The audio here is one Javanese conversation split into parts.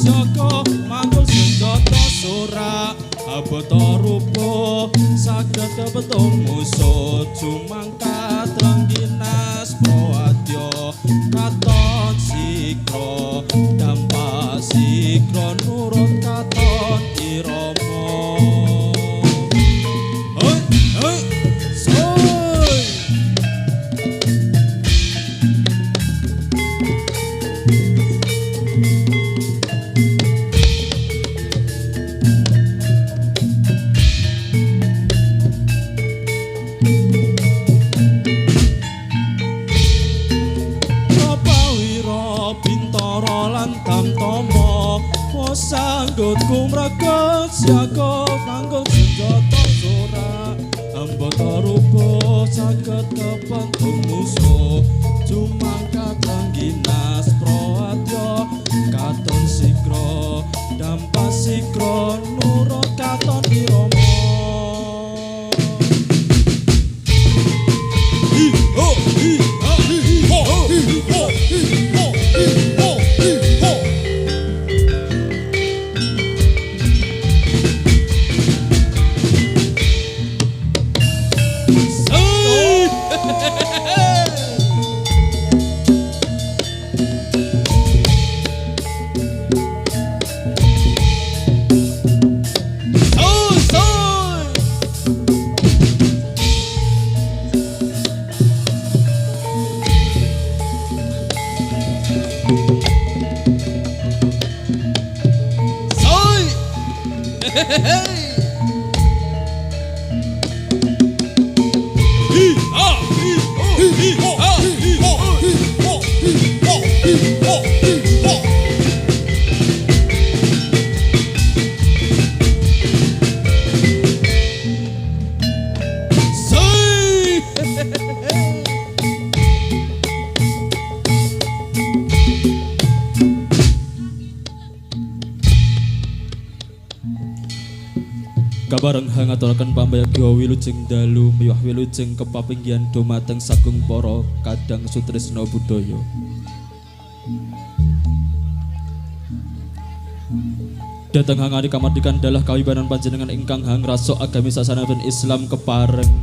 jaga manggul senjata sora abata rupa saged kepetung musuh jumangkat rengginas proadya katon sikra dampak sikra nurut katon irama hei hei soy sanggut kumraga siaga kanggo senjata sora ambata rupa saged kepentung musuh jumangkat rengginas proadya katon sikra dampak sikra nurut katon irama hi ho hi ha hi ho hi ho hi ho hi ho kabareng hangaturaken pambayagya wilujeng dalu miwah wilujeng kepapinggihan dumateng sagung para kadang sutresna budaya. Dateng hangari kamardikan dalah kawibanan panjenengan ingkang hang raso agami sasanapun Islam kepareng.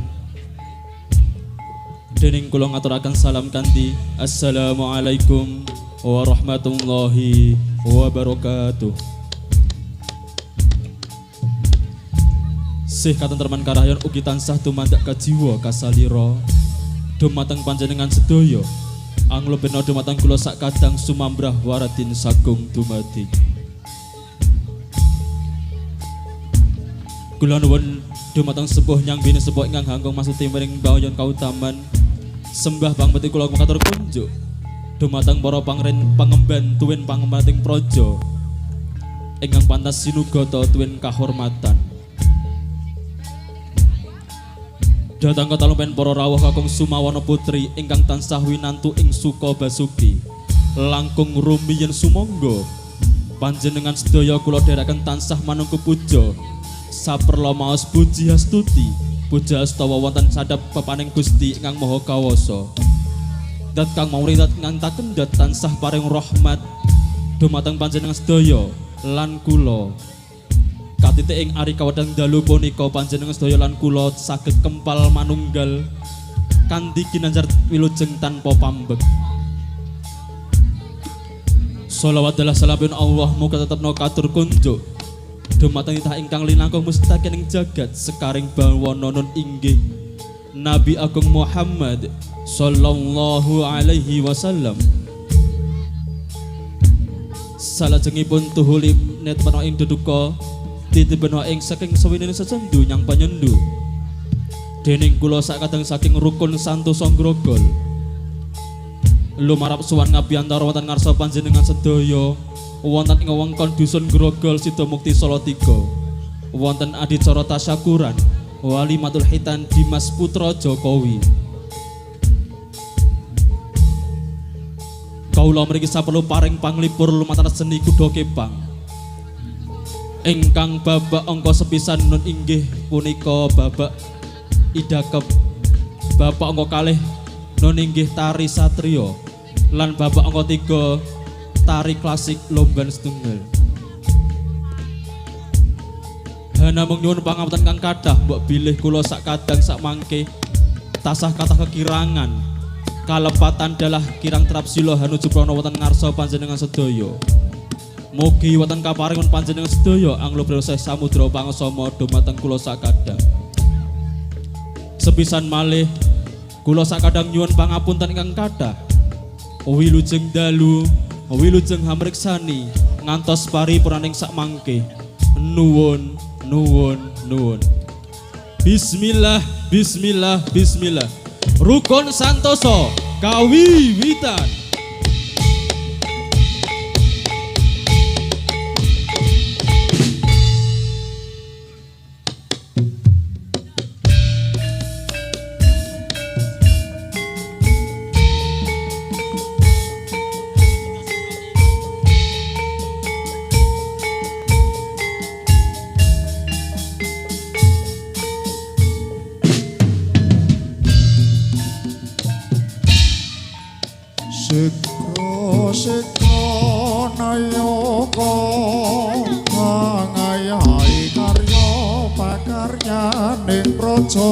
Dening kula ngaturaken salam kanthi Assalamualaikum warahmatullahi wabarakatuh. Sih katentreman karahyon ugi tansah tumandak kajiwa kasalira dumateng panjenengan sedaya anglebena dumateng kula sak kadang sumambrah waradin sagung dumadi. Kula nuwun dumateng sepuh nyang bini sepuh ingkang hanggung masuti miring bayon kautaman sembah pangpeti kula matur kunjuk dumateng para pangemban tuwin pangemating praja ingkang pantas sinugata tuwin kahormatan. Datang ketalumpen para rawuh kakung Sumawana putri ingkang tansah winantu ing suka basuki langkung rumiyin sumangga panjenengan sedaya kula dherekaken tansah manungku puja saperlo maos puji astuti puja astawa wonten sadhep pepaning Gusti ingkang Maha Kawasa dat kang mawridat ngantaken dat tansah paring rahmat dumateng panjenengan sedaya lan kula katite ing ari kawadang dalu punika panjenengan sedaya lan kula saged kempal manunggal kanthi kinanjar wilujeng tanpa pambek. Shalawat dalah salapun Allah muga tetepna katur kunjuk dumateng titah ingkang linangkung mustakin ing jagat sekaring bawana nun inggih Nabi Agung Muhammad sallallahu alaihi wasallam. Salajengipun tuhuli net peno ing duduka ditibena ing saking sawinene sesendu nyang panyendu dening kula sakadang saking rukun santosa grogol lumarap suwan ngabiyantara wonten ngarsa panjenengan sedaya wonten ing wewengkon dusun Grogol Sidomukti Salatiga wonten adicara tasyakuran Walimatul Hitan Dimas Putra Jokowi. Kaula mriki saperlu paring panglipur lumantar seni kuda kepang ingkang babak angka sepisan nun inggih punika babak idakep, babak angka kalih nun inggih tari satriya lan babak angka 3 tari klasik lomban setunggal. namung nyuwun pangapunten kang kathah, mbok bilih kula sak kadang sak mangke tasah kathah kekirangan. Kalepatan dalah kirang trapsila hanuju prana wonten ngarsa panjenengan sedaya. Mugi wonten kaparingan panjenengan sedaya anglo broseh samudra pangasama dhumateng kula sak kadang. Sepisan malih kula sak kadang nyuwun pangapunten ingkang kathah. Wilujeng dalu, wilujeng hamreksani ngantos paripurnaning sak mangke. Nuwun, nuwun, nuwun. Bismillah, bismillah, bismillah. Rukun santoso kawiwitan. Sikro sikro nayoko ngayai karya pakaryaning praja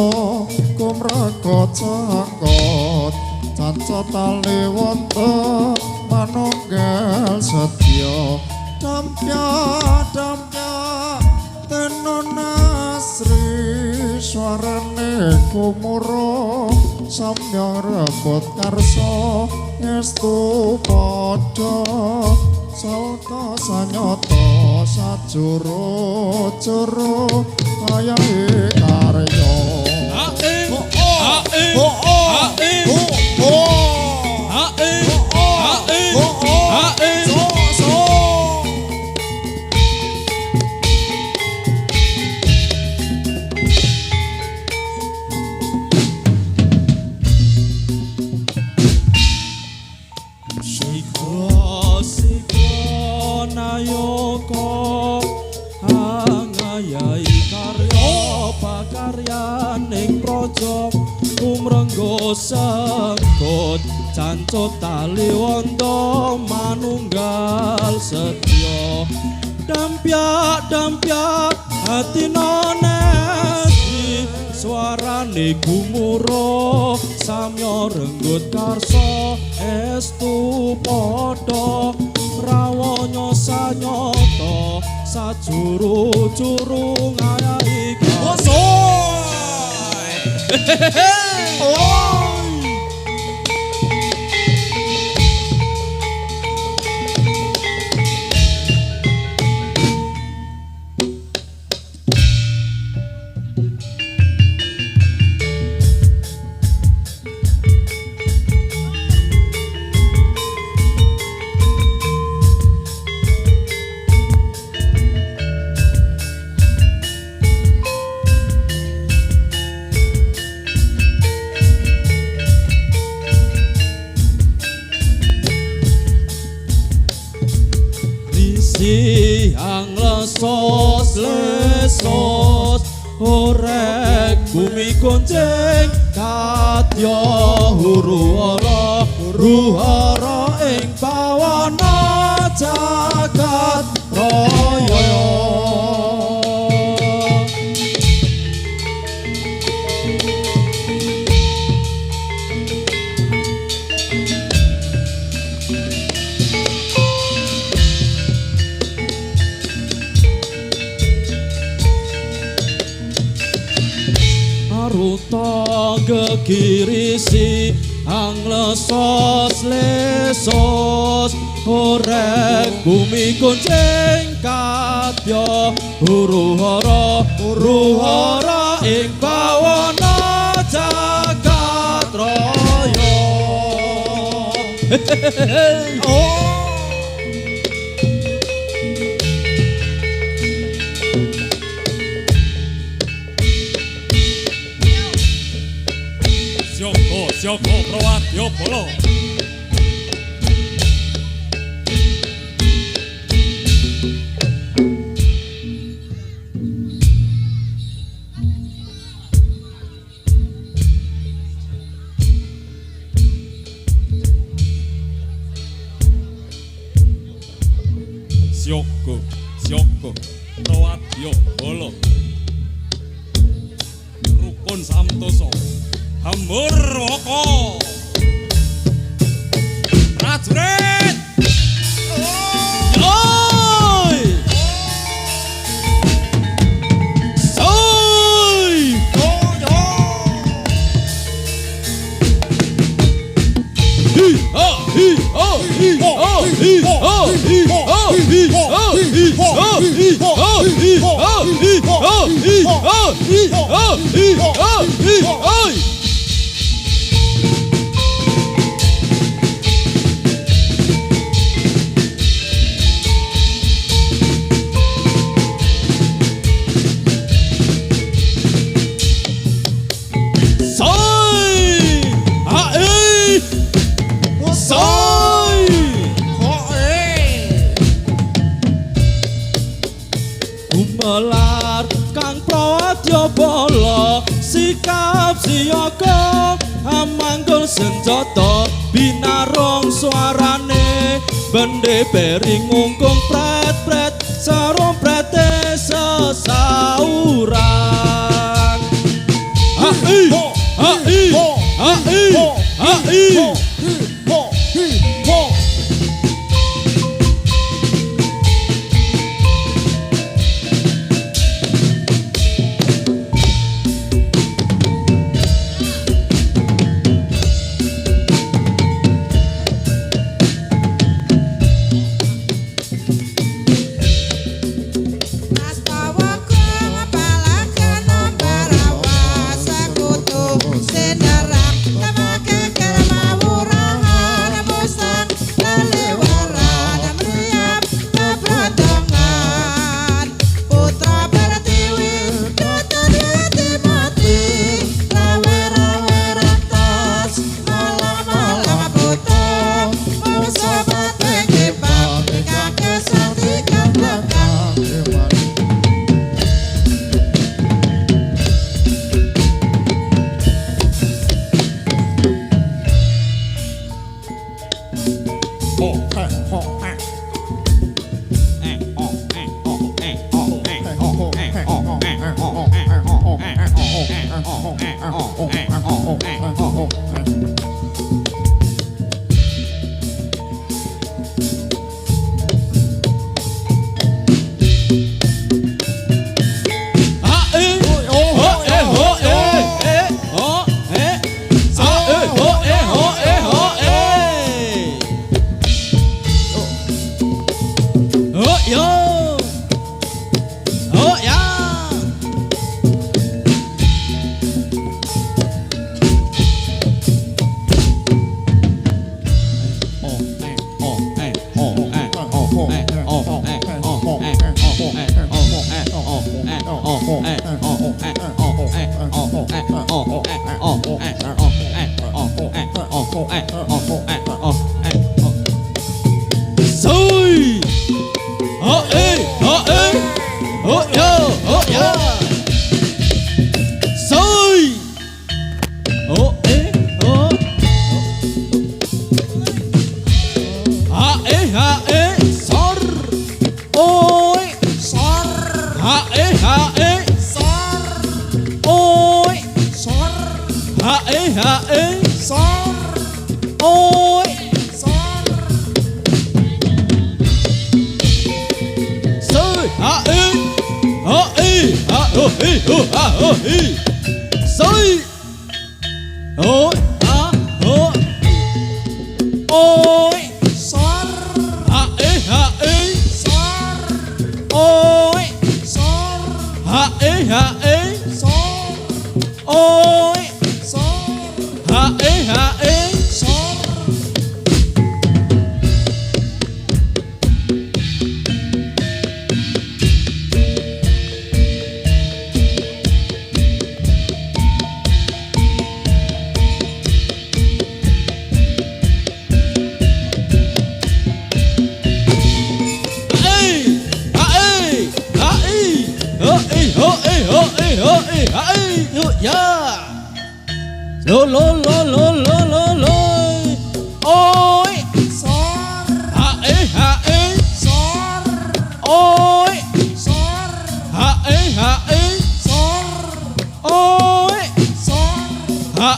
kumrega cangkot cancot tali wonten manunggal setya dampya dampya tenon asri swarane kumuro samya rebut karsa estu padha salta sanyata sajuru-juru ayahe karya Aing aing aing aing aing Nayoko angayai karya pakaryaning praja umrengga sekut cancut tali wanda manunggal setya dampyak dampyak hatina nesi swarane gumuro samya renggut karsa estu padha rawanya sanyata sajuru-juru ngayahi Wosoy Siang lesos lesos orek bumi gonceng kadya huruhara ruhara ing pawana jagat raya Ruta gegirisi ang lesos lesos orek bumi gonceng kadya huruhara ruhara ing pawana jagat raya Sioko Prawatyo Polo. Sioko Prawatyo Polo. Samtoso Hamurwaka prajurit Oi! Soy! Hi ho hi ho hi ho hi ho hi ho hi ho hi ho hi ho hi ho hi ho hi ho hi ho hi ho hi ho. Gumelar Kang Prawadyabala sikap siyaga amanggul senjata binarong suarane bendhe beri ngungkung pret-pret saromprete sesauran hai hai hai hai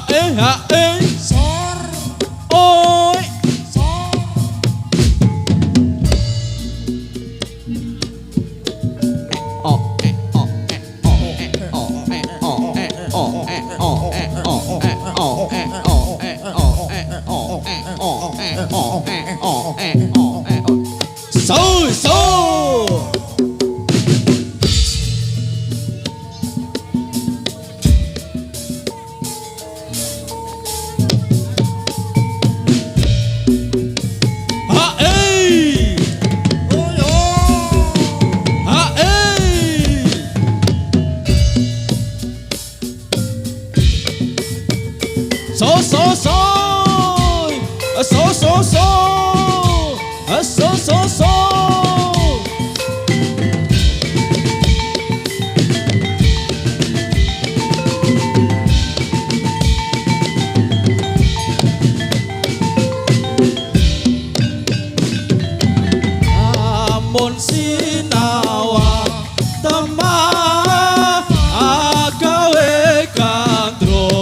hae sor oi sor so hae oyo so so amun sinawa temah agawe kandrung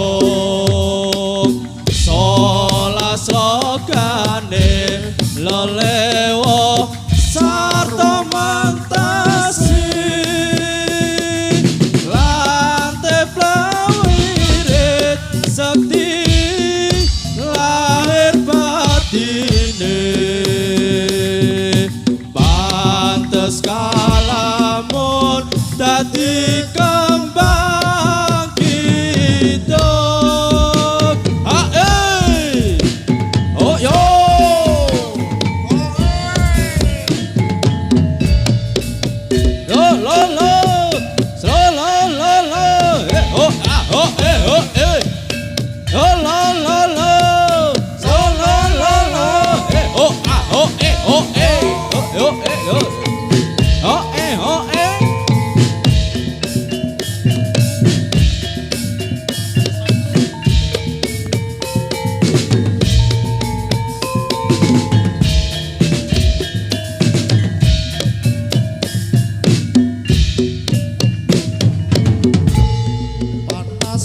solas rogane lelewo sarta mantasi lante plawirit sakti lahir batine pantes kalamun dadi kembang hidup hae oh yo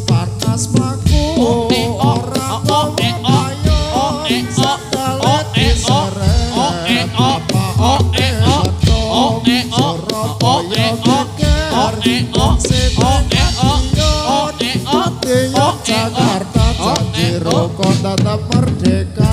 panas paku ora ayo sakale diseret Jakarta Janjiro kota tetap merdeka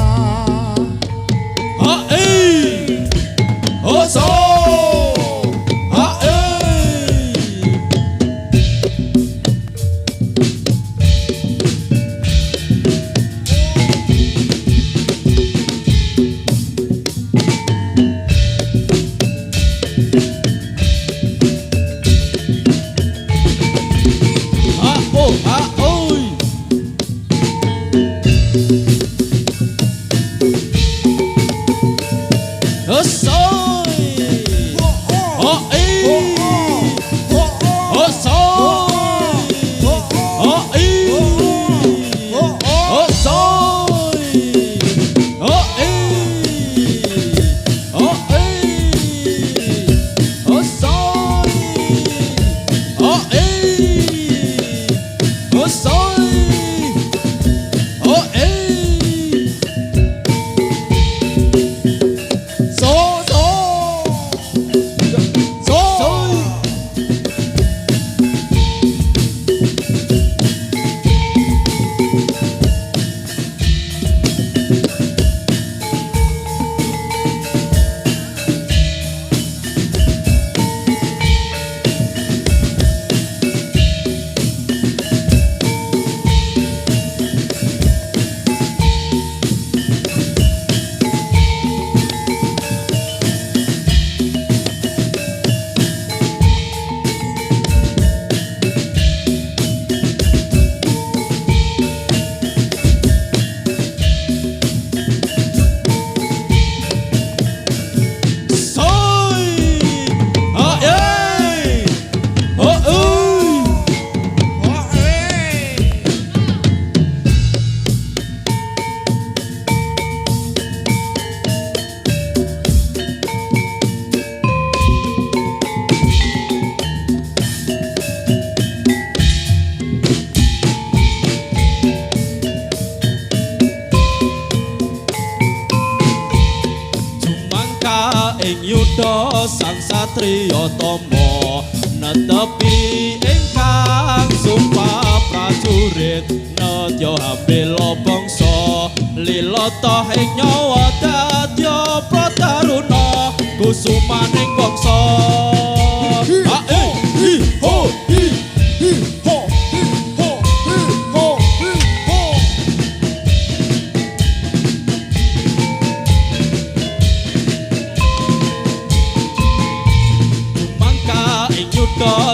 sang satriya tama netepi ingkang sumpah prajurit nedya bela bangsa lilata ing nyawa dadya prataruna kusumaning bangsa.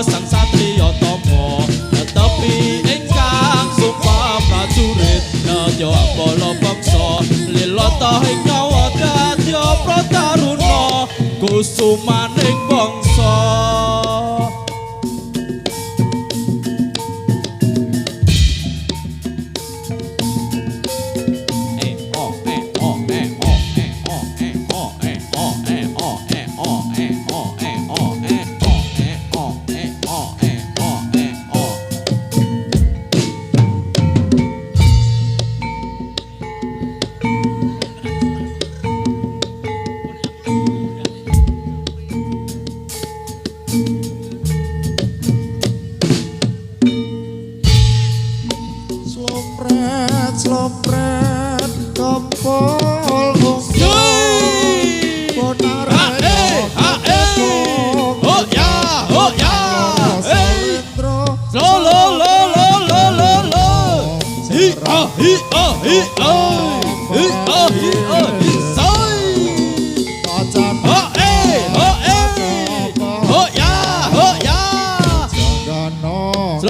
Sang satriya tama netepi ingkang sumpah prajurit nedya bala bangsa lilata ing nyawa dadya prataruna kusumaning bangsa. Slopret kempol ungkul bonaraya oh ya Salendro lo hi pacan Janggano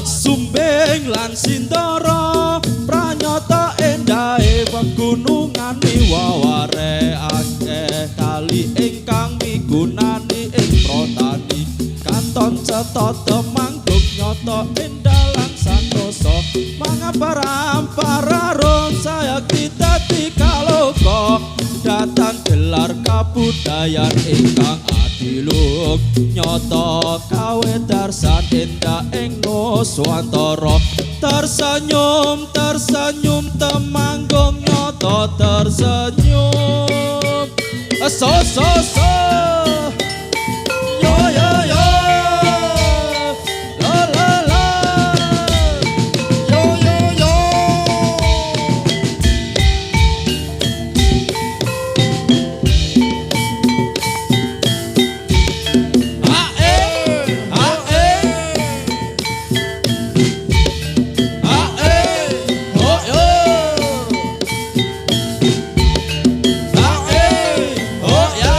Sumbing lan Sindara pranyata endahe pegunungan miwaware akeh kali ingkang migunani ing protani kanton cetha temanggung nyata endalang santosa mangaparam-pararon sayakti dadi kaloka datang gelar kabudayan ingkang adiluk nyata kawedarsan endah ing nuswantara tersenyum temanggung nyata tersenyum so yo la yo oh ya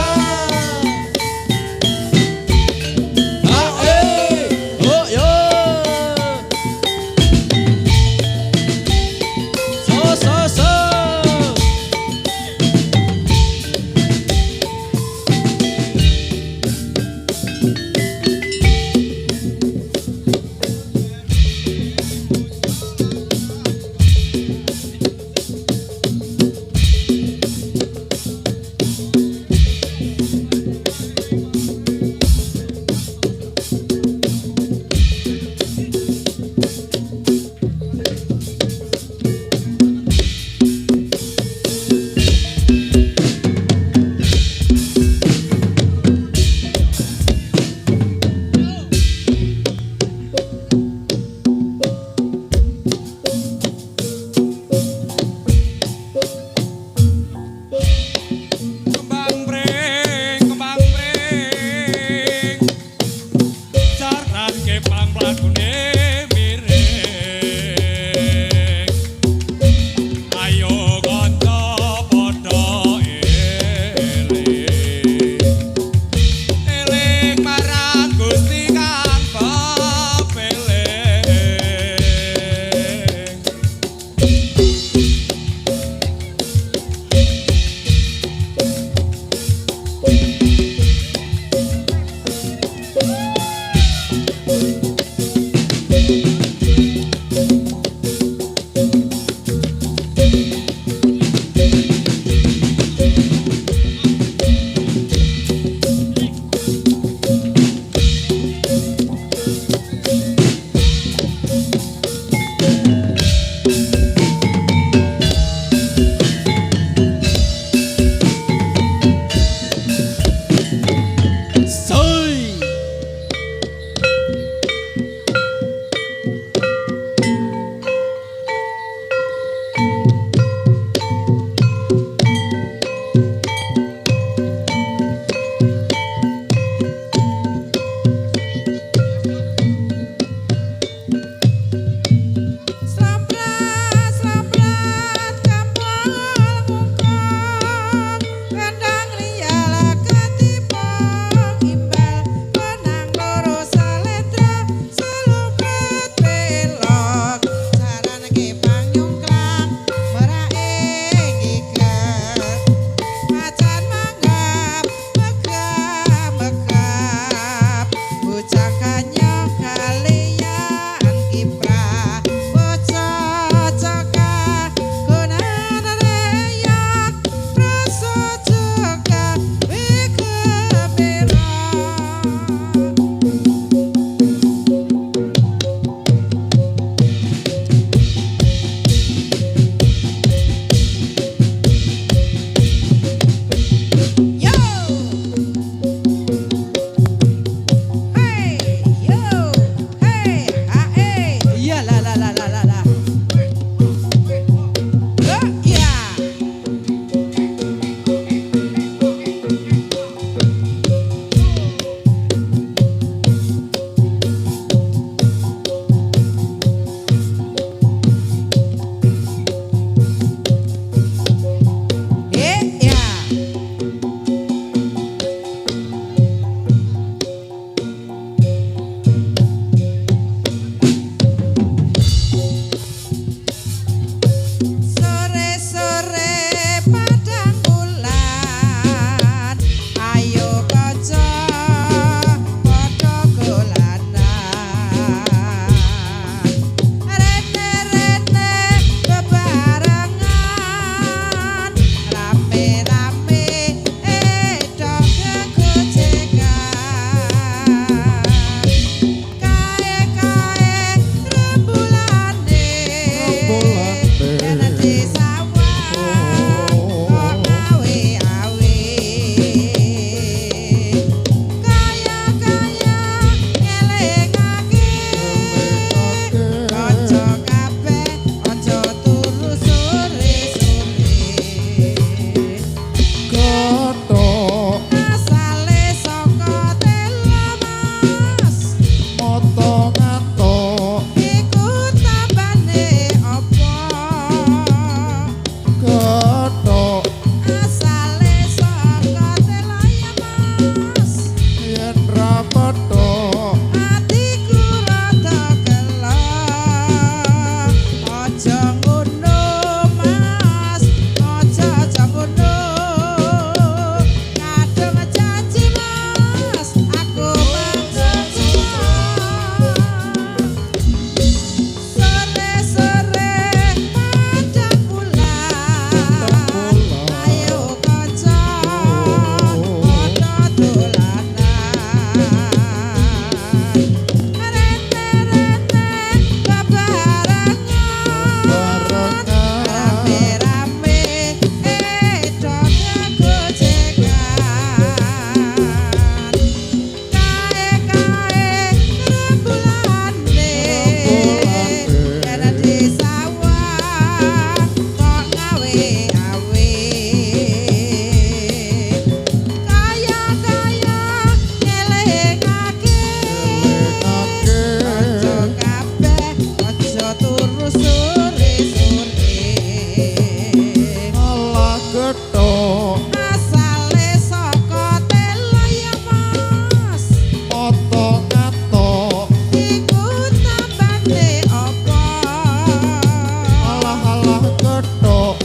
petok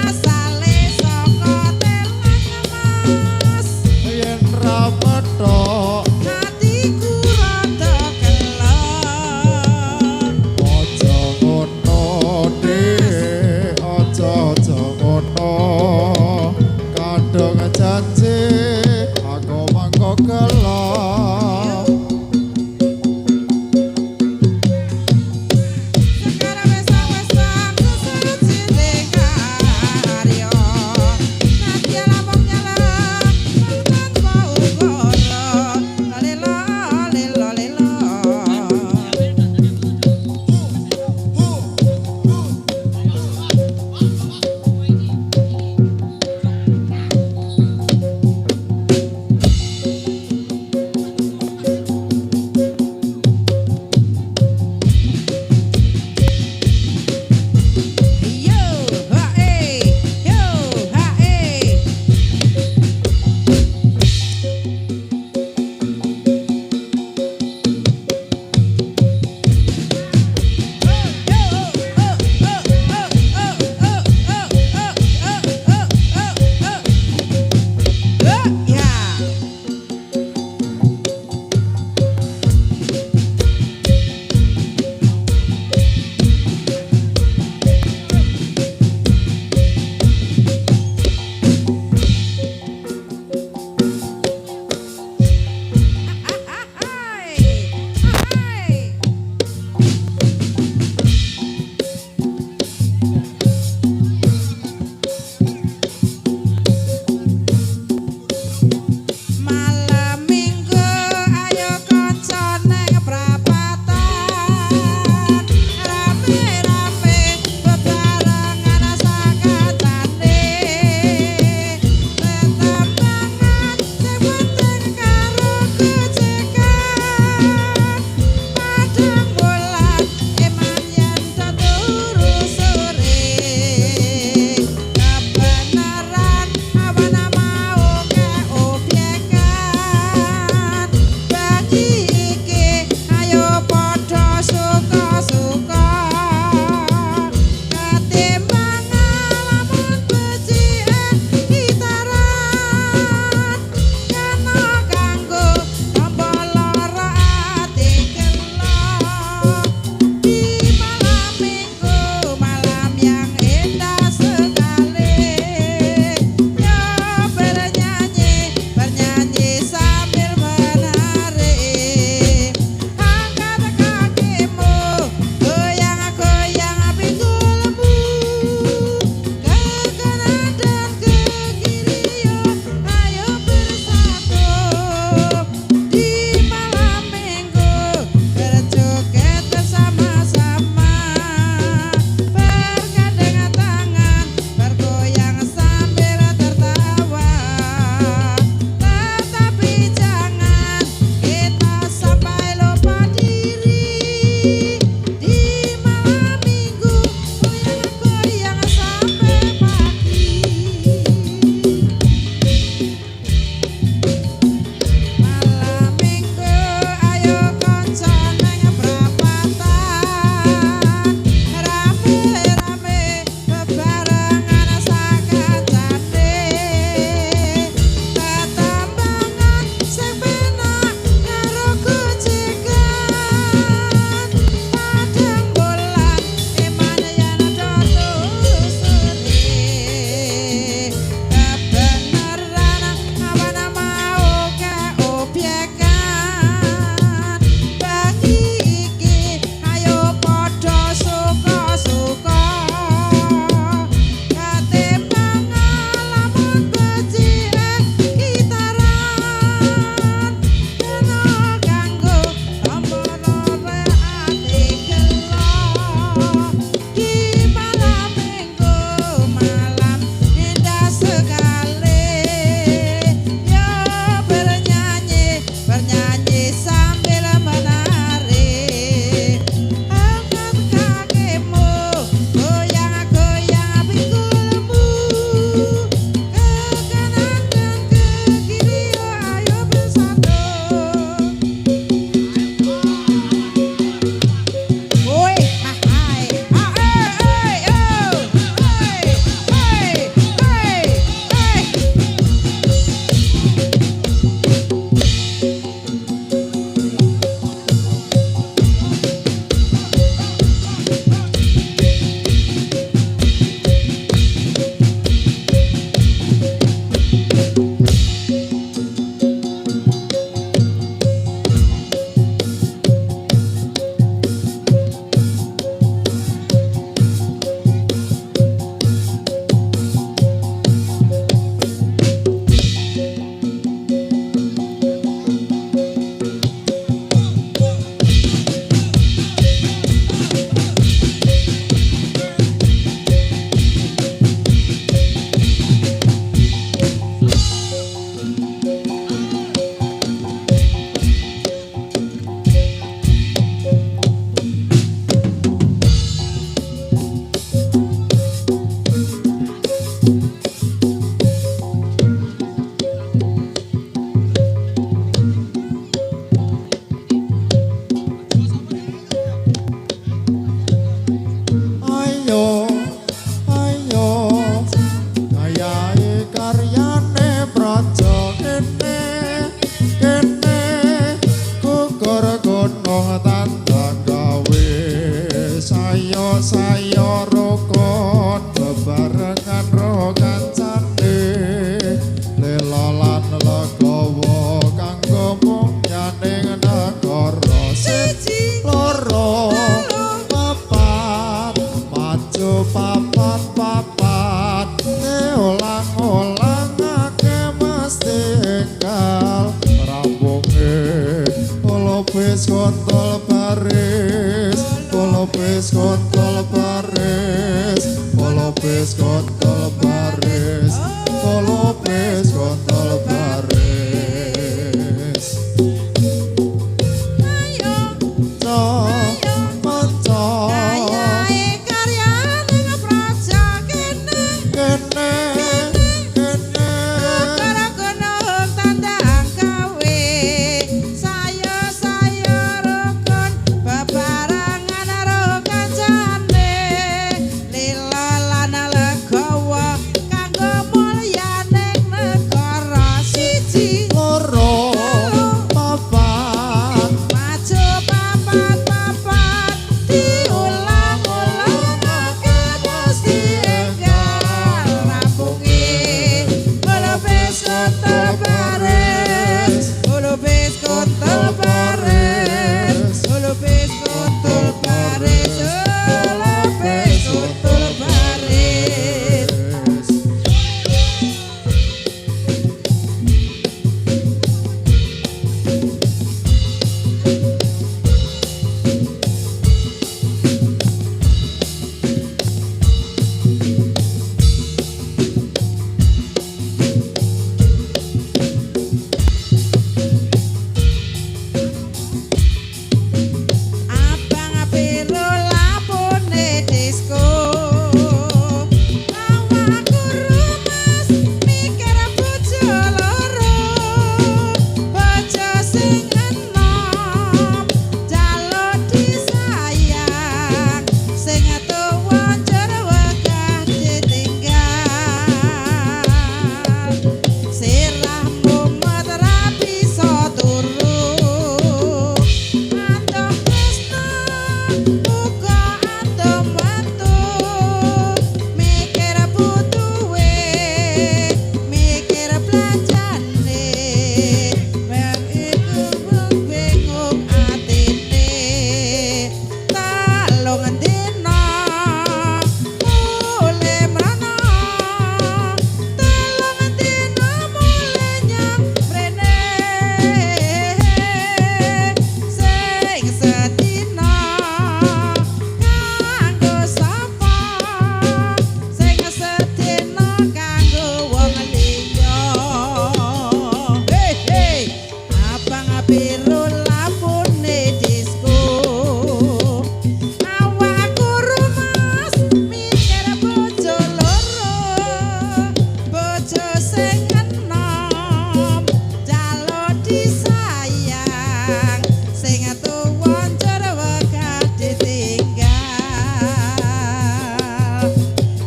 asale saka telang mas yen ra petok hatiku rada gelem aja ngono Dik aja ngono kadung janji aku mangko gelem sekarang wes aku suruh cilik Kolopis kontol baris, kolopis kontol baris. Ayo Cok mencok kayae karyane ngepraja kene kene kene. Karo gunung tandang gawe saya rukun bebarengan karo kancane lila lan legawa kanggo mulyaning negara siji Loro papat maju papat diulang-ulang terus dienggal rampungi Kolopis kontol baris Kolopis kontol baris Kolopis kontol baris Kolopis kontol baris Abang apiro lapune disko Awakku rumas mikir bojo loro Bojo sing enom jaluk disayang Sing tuwa njur wegah ditinggal Sirahmu metra bisa turu Antum tresno uga antum watu Mikir butuhe, mikir belanjane Wong iku bingung atine Talung dina mulai mrana Talung dina mulai nyang mrene Sing sedina kanggo sapa Sing sedina kanggo wong liya Hei abang apiro lapune disko Awakku rumas mikir bojo loro Bojo sing enom jaluk disayang Sing tuwa njur wegah ditinggal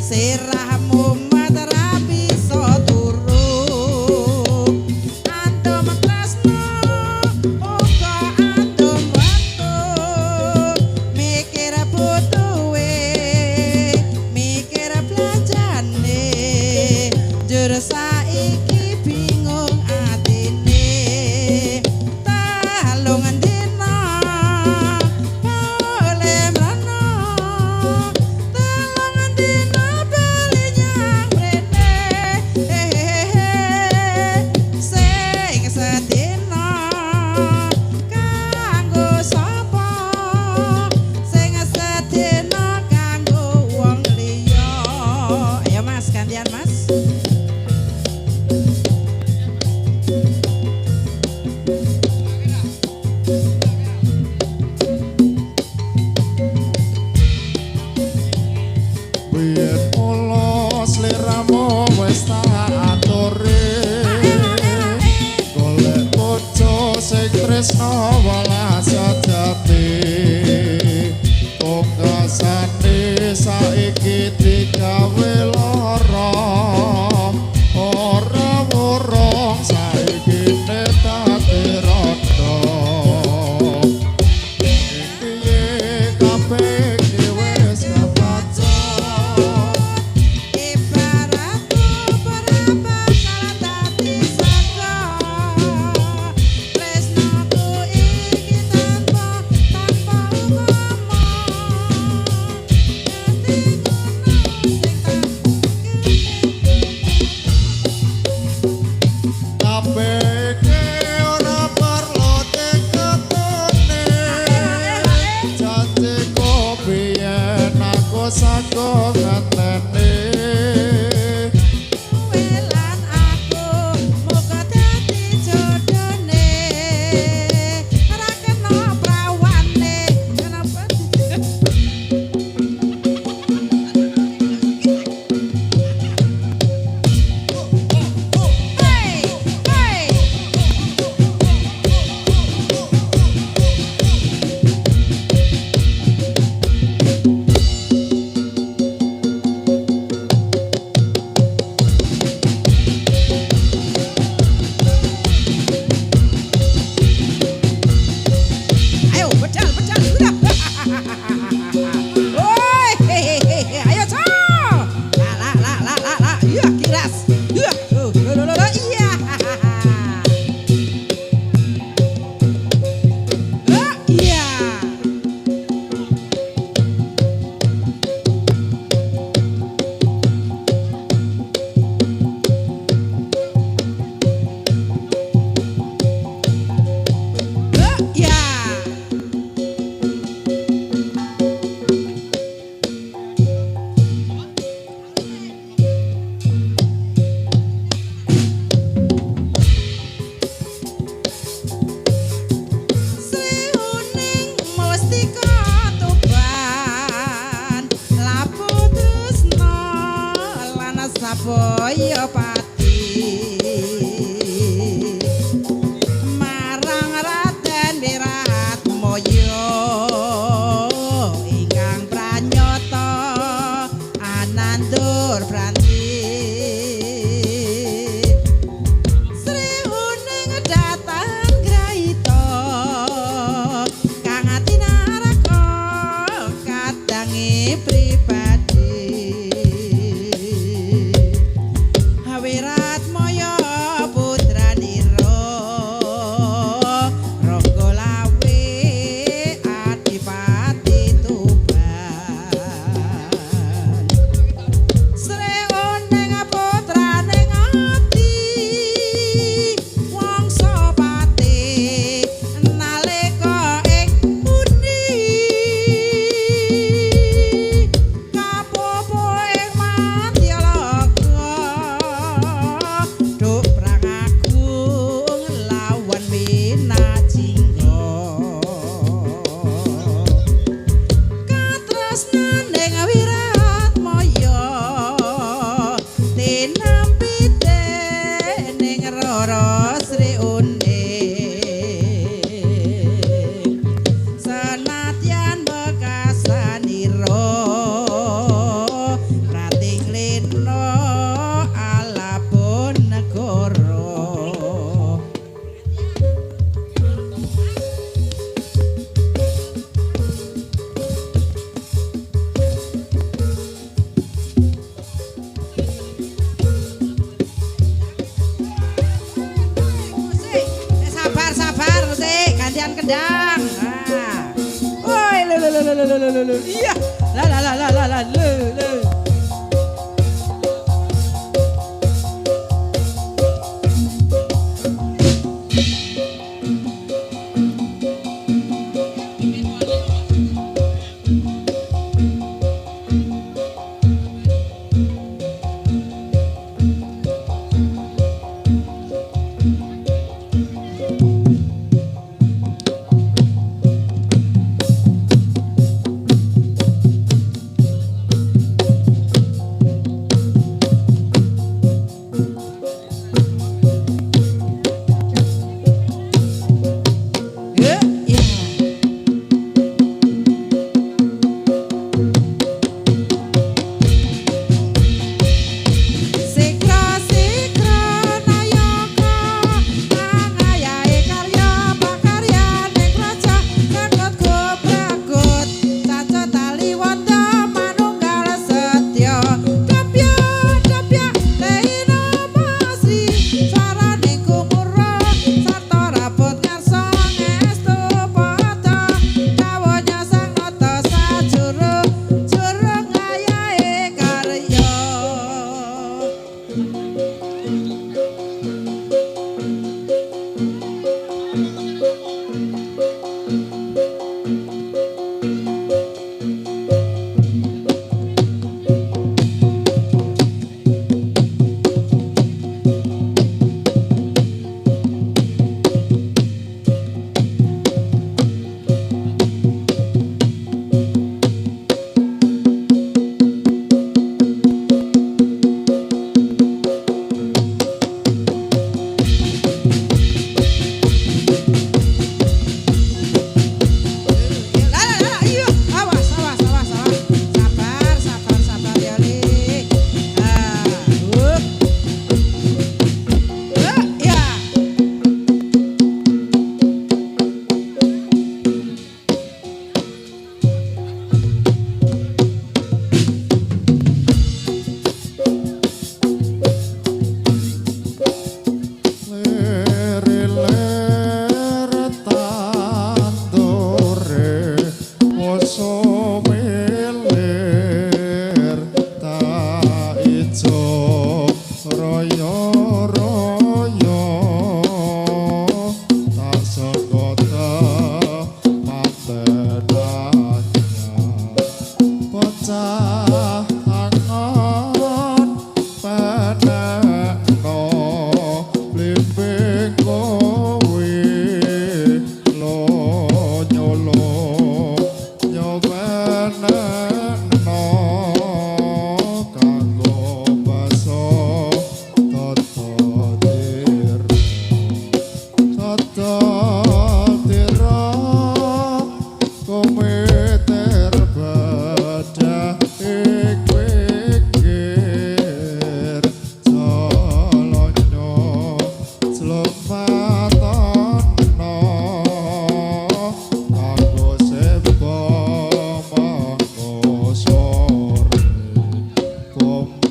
Sirahmu metra bisa turu Antum tresno uga antum watu Mikir butuhe, mikir belanjane Jur saiki bingung atine Talung dina boleh mrana Talung dina bali nyang mrene Sing sedina kanggo sapa Sing sedina kanggo wong liya Ayo mas gantian mas Biyen mula sliramu wis tak aturi golek bojo sing tresno welas sejati pungkasane saiki digawe lara Saboya Pati marang Raden Wiratmaya ingkang pranyata anandur Branti Sri Uning datang graita kang atinaraka kadange pribadi Wiratmaya putranira Rangga Lawe Adipati Tuban Sri Uning putraning ati Wangsapati nalika ing pundi kapopo ing Matyalaga Duk Prang Agung lawan Winajingga katresnaning Wiratmaya tinampi dening Rara Sri Uning senadyan bekasanira rating lena alapun negara musik sabar musik gantian kendang oi le iya la le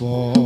Rama